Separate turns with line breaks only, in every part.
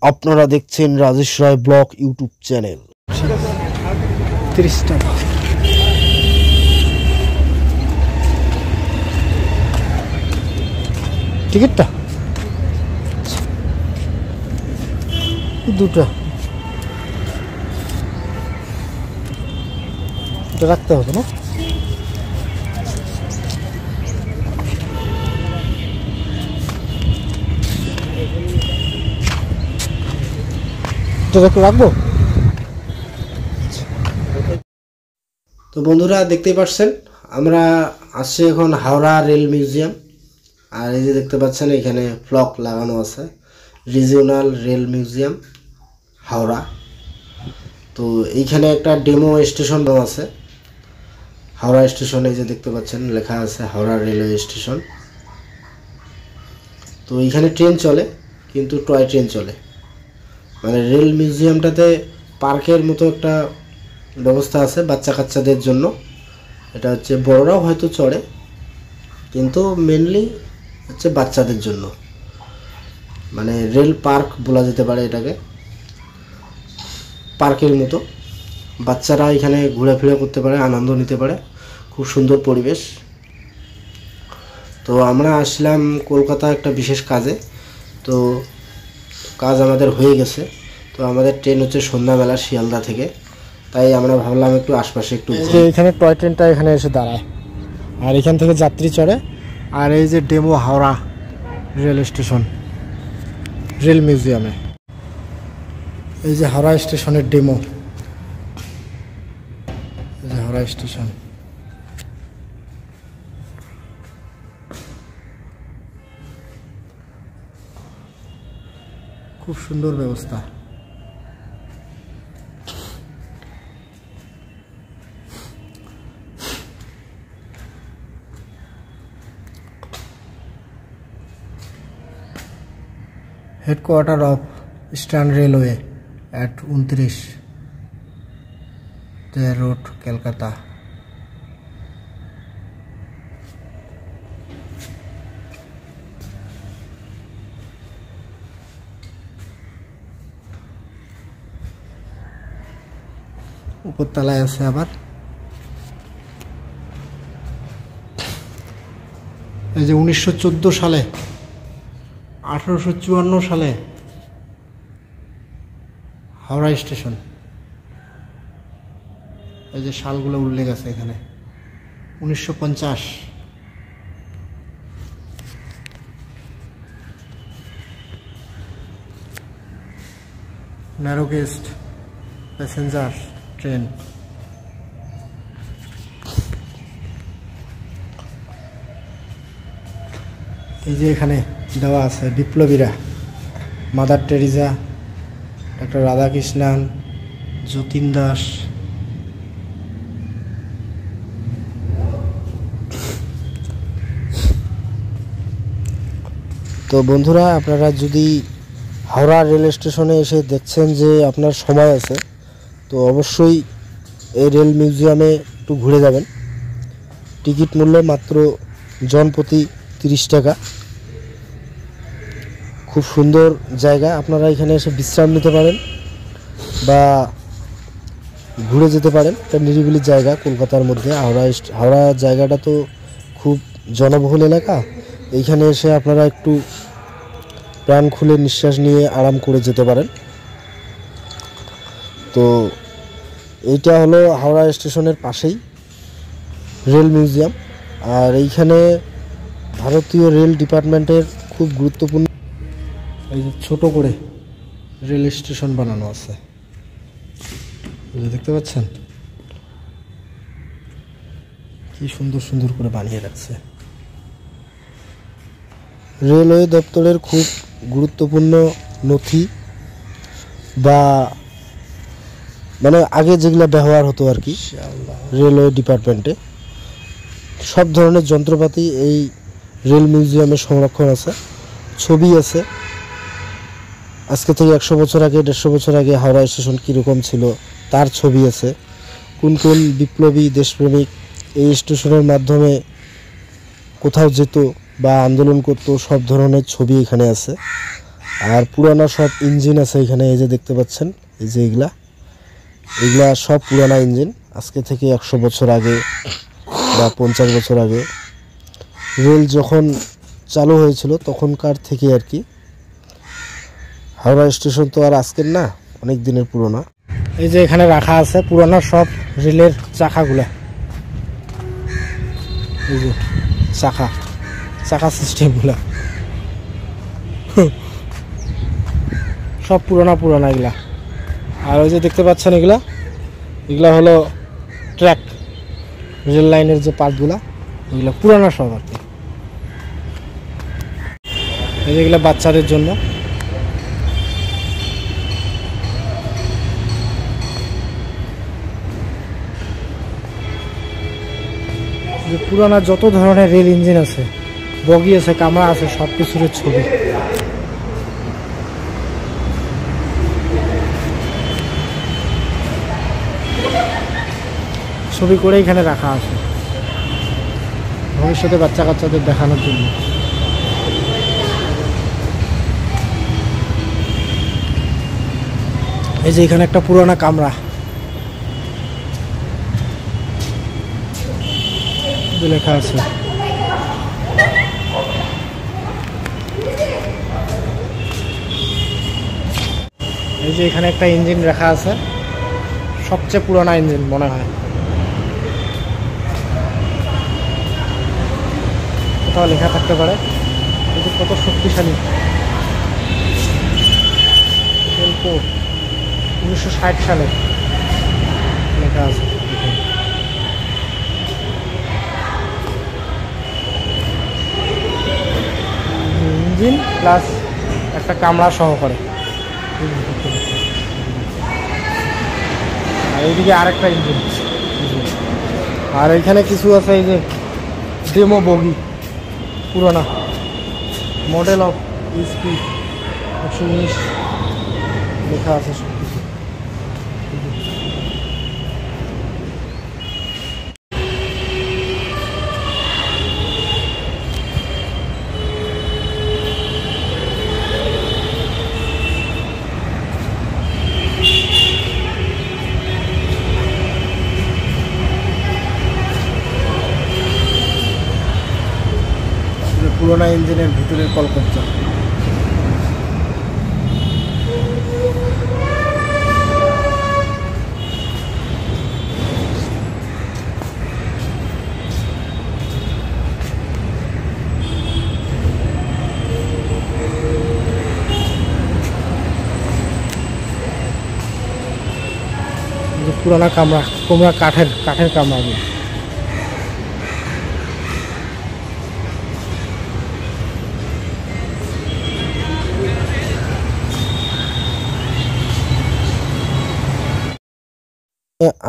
আপনারা দেখছেন রাজেশ রায় blog YouTube channel.
30 টাকা টিকিটটা, দুটো রাখতে হবে না? রাখবো।
তো বন্ধুরা দেখতেই পাচ্ছেন আমরা আসছি এখন হাওড়া রেল মিউজিয়াম। আর এই যে দেখতে পাচ্ছেন এখানে ফ্লক লাগানো আছে, রিজিওনাল রেল মিউজিয়াম হাওড়া। তো এইখানে একটা ডেমো স্টেশন আছে হাওড়া স্টেশন। এই যে দেখতে পাচ্ছেন লেখা আছে হাওড়া রেলওয়ে স্টেশন। তো এইখানে ট্রেন চলে, কিন্তু টয় ট্রেন চলে। মানে রেল মিউজিয়ামটাতে পার্কের মতো একটা ব্যবস্থা আছে বাচ্চা কাচ্চাদের জন্য। এটা হচ্ছে বড়রাও হয়তো চড়ে, কিন্তু মেনলি হচ্ছে বাচ্চাদের জন্য। মানে রেল পার্ক বলা যেতে পারে এটাকে, পার্কের মতো। বাচ্চারা এখানে ঘোরাফেরা করতে পারে, আনন্দ নিতে পারে, খুব সুন্দর পরিবেশ। তো আমরা আসলাম কলকাতা একটা বিশেষ কাজে। তো কাজ আমাদের হয়ে গেছে। তো আমাদের ট্রেন হচ্ছে সন্ধ্যাবেলা শিয়ালদা থেকে, তাই আমরা ভাবলাম একটু আশপাশে একটু।
এখানে টয় ট্রেনটা এখানে এসে দাঁড়ায়, আর এখান থেকে যাত্রী চড়ে। আর এই যে demo Howrah rail station, rail মিউজিয়ামে এই যে হাওড়া স্টেশনের ডেমো, এই যে হাওড়া স্টেশন। খুব সুন্দর ব্যবস্থা। Headquarter of eastern railway at 29 road, Kolkata. উপরতলায় আছে আবার। এই যে 1914 সালে, 1854 সালে হাওড়া স্টেশন। এই যে সালগুলো উল্লেখ আছে এখানে। 1950। Narrow gauge passenger train. এই যে এখানে দেওয়া আছে বিপ্লবীরা, Mother Teresa, doctor Radhakrishnan, Jatin Das.
তো বন্ধুরা আপনারা যদি হাওড়া রেল স্টেশনে এসে দেখছেন যে আপনার সময় আছে, তো অবশ্যই এই রেল মিউজিয়ামে একটু ঘুরে যাবেন। টিকিট মূল্য মাত্র জনপ্রতি 30 টাকা। খুব সুন্দর জায়গা, আপনারা এখানে এসে বিশ্রাম নিতে পারেন বা ঘুরে যেতে পারেন। একটা নিরিবিলি জায়গা কলকাতার মধ্যে। হাওড়া জায়গাটা তো খুব জনবহুল এলাকা। এইখানে এসে আপনারা একটু প্রাণ খুলে নিঃশ্বাস নিয়ে আরাম করে যেতে পারেন। তো এইটা হলো হাওড়া স্টেশনের পাশেই রেল মিউজিয়াম। আর এইখানে ভারতীয় রেল ডিপার্টমেন্টের খুব গুরুত্বপূর্ণ
এই যে ছোট করে রেল স্টেশন বানানো আছে, দেখতে পাচ্ছেন কি সুন্দর সুন্দর করে বানিয়ে রাখছে।
রেলওয়ে দপ্তরের খুব গুরুত্বপূর্ণ নথি বা মানে আগে যেগুলো ব্যবহার হতো আর কি রেলওয়ে ডিপার্টমেন্টে, সব ধরনের যন্ত্রপাতি এই রেল মিউজিয়ামে সংরক্ষণ আছে। ছবি আছে আজকে থেকে 100 বছর আগে 150 বছর আগে হাওড়া স্টেশন কীরকম ছিল তার ছবি আছে। কোন কোন বিপ্লবী দেশপ্রেমিক এই স্টেশনের মাধ্যমে কোথাও যেত বা আন্দোলন করতো, সব ধরনের ছবি এখানে আছে। আর পুরানা সব ইঞ্জিন আছে এখানে, এই যে দেখতে পাচ্ছেন, এই যে এগুলা সব পুরানা ইঞ্জিন, আজকে থেকে 100 বছর আগে বা 50 বছর আগে রেল যখন চালু হয়েছিল তখনকার থেকে আর কি। হাওড়া স্টেশন তো আর আজকের না, অনেক দিনের পুরোনো।
এই যে এখানে রাখা আছে পুরানো সব রেলের চাকাগুলা, এই যে চাকা সিস্টেমগুলা সব পুরানা এগুলা। আর ওই যে দেখতে পাচ্ছেন এগুলা হলো ট্র্যাক, রেল লাইনের যে পার্টগুলা ওইগুলা পুরানো সব আর কি। এই যেগুলো বাচ্চাদের জন্য, যে পুরানা যত ধরনের রেল ইঞ্জিন আছে, বগি আছে, কামরা আছে, সব কিছুর ছবি করে এখানে রাখা আছে ভবিষ্যতে বাচ্চা কাচ্চাদের দেখানোর জন্য। এই যে এখানে একটা পুরানা কামরা লেখা আছে। এই যে এখানে একটা ইঞ্জিন রাখা আছে, সবচেয়ে পুরানা ইঞ্জিন মনে হয়, কোথাও লেখা থাকতে পারে। এই যে কত শক্তিশালী, 1960 সালে লেখা আছে। ইঞ্জিন প্লাস একটা কামরা সহকারে, আর এইদিকে আরেকটা ইঞ্জিন। আর এখানে কিছু আছে, এই যে ডেমো বগি পুরোনো মডেল অফ ইসপি 119 লেখা আছে সব কিছু। পুরোনো ইঞ্জিনের ভিতরের কলকাতা। পুরানা কামরা কাঠের কামরা।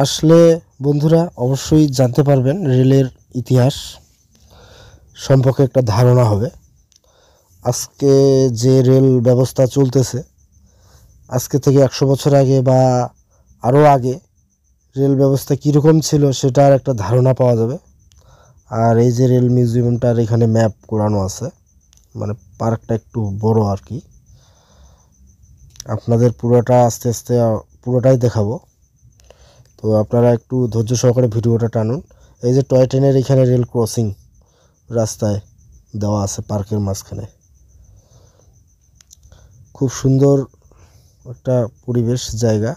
আসলে বন্ধুরা অবশ্যই জানতে পারবেন, রেলের ইতিহাস সম্পর্কে একটা ধারণা হবে। আজকে যে রেল ব্যবস্থা চলতেছে, আজকে থেকে 100 বছর আগে বা আরও আগে রেল ব্যবস্থা কীরকম ছিল সেটার একটা ধারণা পাওয়া যাবে। আর এই যে রেল মিউজিয়ামটার এখানে ম্যাপ করানো আছে, মানে পার্কটা একটু বড় আর কি। আপনাদের পুরোটা আস্তে আস্তে পুরোটাই দেখাবো, তো আপনারা একটু ধৈর্য সহকারে ভিডিওটা টানুন। এই যে টয় ট্রেনের এখানে রেল ক্রসিং রাস্তায় দেওয়া আছে পার্কের মাঝখানে, খুব সুন্দর একটা পরিবেশ জায়গা।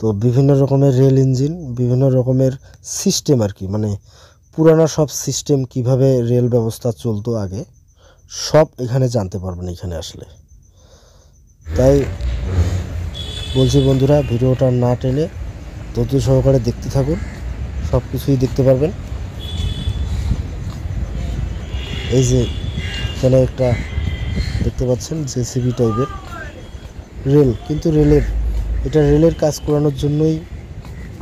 তো বিভিন্ন রকমের রেল ইঞ্জিন, বিভিন্ন রকমের সিস্টেম আর কি, মানে পুরানো সব সিস্টেম কিভাবে রেল ব্যবস্থা চলতো আগে, সব এখানে জানতে পারবেন এখানে আসলে। তাই বলছি বন্ধুরা, ভিডিওটা না টেনে ধৈর্য সহকারে দেখতে থাকুন, সব কিছুই দেখতে পারবেন। এই যে এখানে একটা দেখতে পাচ্ছেন জেসিবি টাইপের রেল, কিন্তু এটা রেলের কাজ করানোর জন্যই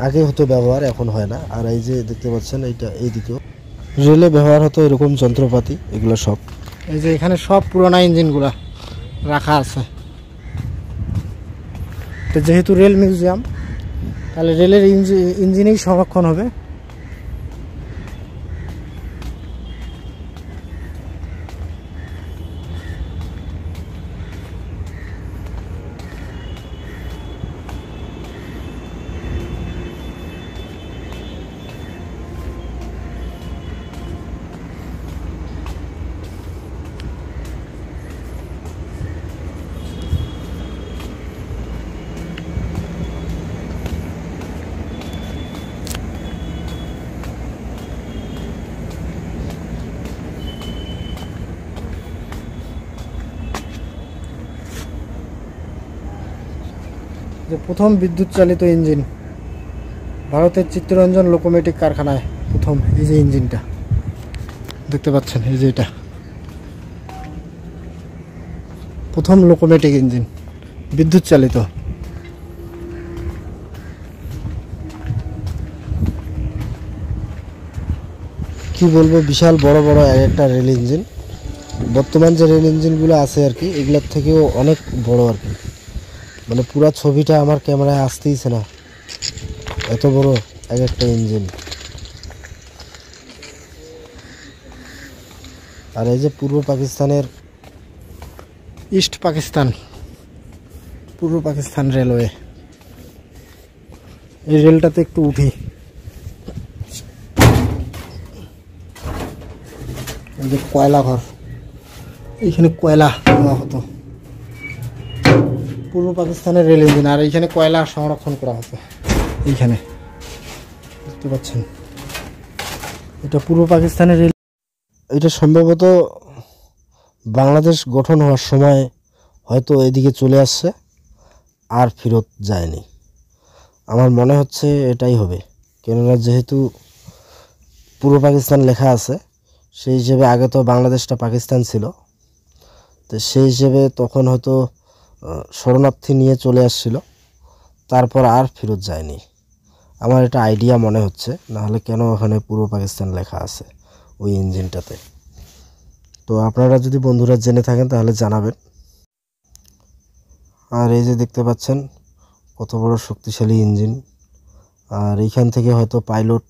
আগে হতো ব্যবহার, এখন হয় না। আর এই যে দেখতে পাচ্ছেন এইটা এইদিকেও রেলে ব্যবহার হতো এরকম যন্ত্রপাতি, এগুলো সব
এই যে এখানে সব পুরোনো ইঞ্জিনগুলা রাখা আছে। তো যেহেতু রেল মিউজিয়াম, তাহলে রেলের ইঞ্জিনেই সংরক্ষণ হবে। যে প্রথম বিদ্যুৎ চালিত ইঞ্জিন ভারতের চিত্তরঞ্জন লোকোমেটিক কারখানায় প্রথম, এই যে ইঞ্জিনটা দেখতে পাচ্ছেন, এই যে এটা প্রথম লোকোমেটিক ইঞ্জিন বিদ্যুৎ চালিত।
কি বলবো, বিশাল বড় বড় একটা রেল ইঞ্জিন। বর্তমান যে রেল ইঞ্জিনগুলো আছে আর কি, এগুলোর থেকেও অনেক বড় আর কি। মানে পুরো ছবিটা আমার ক্যামেরায় আসতেইছে না, এত বড় এক একটা ইঞ্জিন। আর এই যে পূর্ব পাকিস্তানের
ইস্ট পাকিস্তান, পূর্ব পাকিস্তান রেলওয়ে, এই রেলটাতে একটু উঠি। এই যে কয়লা ঘর, এইখানে কয়লা দেওয়া হতো, পূর্ব পাকিস্তানের রেল ইঞ্জিন। আর এইখানে কয়লা সংরক্ষণ করা হতো, এইখানে দেখতে পাচ্ছেন, এটা পূর্ব পাকিস্তানের রেল।
এটা সম্ভবত বাংলাদেশ গঠন হওয়ার সময় হয়তো এদিকে চলে আসছে, আর ফেরত যায়নি। আমার মনে হচ্ছে এটাই হবে, কেননা যেহেতু পূর্ব পাকিস্তান লেখা আছে, সেই হিসেবে আগে তো বাংলাদেশটা পাকিস্তান ছিল, তো সেই হিসেবে তখন হয়তো শরণার্থী নিয়ে চলে আসছিল, তারপর আর ফেরত যায়নি। আমার এটা আইডিয়া মনে হচ্ছে, নাহলে কেন ওখানে পূর্ব পাকিস্তান লেখা আছে ওই ইঞ্জিনটাতে। তো আপনারা যদি বন্ধুরা জেনে থাকেন তাহলে জানাবেন। আর এই যে দেখতে পাচ্ছেন কত বড় শক্তিশালী ইঞ্জিন। আর এইখান থেকে হয়তো পাইলট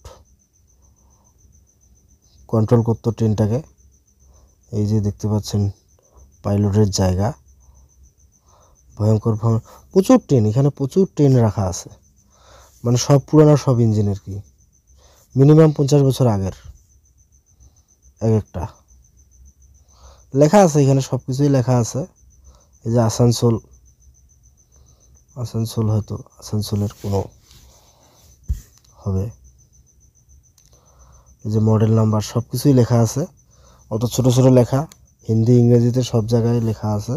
কন্ট্রোল করতো ট্রেনটাকে। এই যে দেখতে পাচ্ছেন পাইলটের জায়গা, ভয়ঙ্কর প্রচুর ট্রেন, এখানে প্রচুর ট্রেন রাখা আছে। মানে সব পুরানো সব ইঞ্জিনের কি মিনিমাম 50 বছর আগের এক একটা লেখা আছে, এখানে সব কিছুই লেখা আছে। এই যে আসানসোল হয়তো আসানসোলের কোনো হবে। এই যে মডেল নাম্বার, সব কিছুই লেখা আছে, অত ছোট ছোট লেখা, হিন্দি ইংরেজিতে সব জায়গায় লেখা আছে।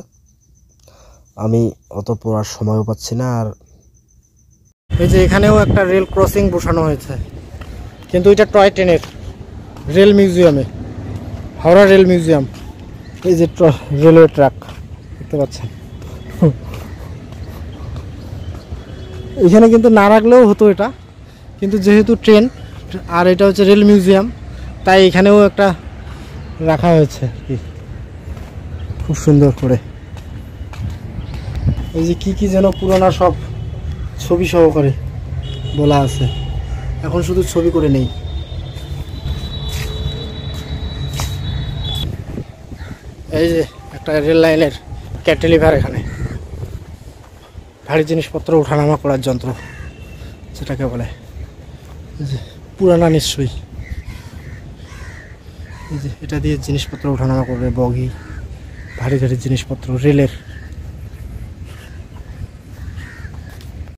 আমি অত পড়ার সময়ও পাচ্ছি না। আর
এই যে এখানেও একটা রেল ক্রসিং বসানো হয়েছে, কিন্তু এটা টয় ট্রেনের রেল মিউজিয়ামে, হাওড়া রেল মিউজিয়াম। এই যে রেলওয়ে ট্র্যাক দেখতে পাচ্ছেন, এখানে কিন্তু না রাখলেও হতো এটা, কিন্তু যেহেতু ট্রেন আর এটা হচ্ছে রেল মিউজিয়াম, তাই এখানেও একটা রাখা হয়েছে কি খুব সুন্দর করে। এই যে কি যেন পুরোনো সব ছবি সহকারে বলা আছে, এখন শুধু ছবি করে নেই। এই যে একটা রেল লাইনের ক্যান্টিলিভার, এখানে ভারী জিনিসপত্র ওঠানামা করার যন্ত্র যেটাকে বলে, এই যে পুরানা নিশ্চয়ই। এই যে এটা দিয়ে জিনিসপত্র ওঠানামা করবে, বগি, ভারী ভারী জিনিসপত্র রেলের।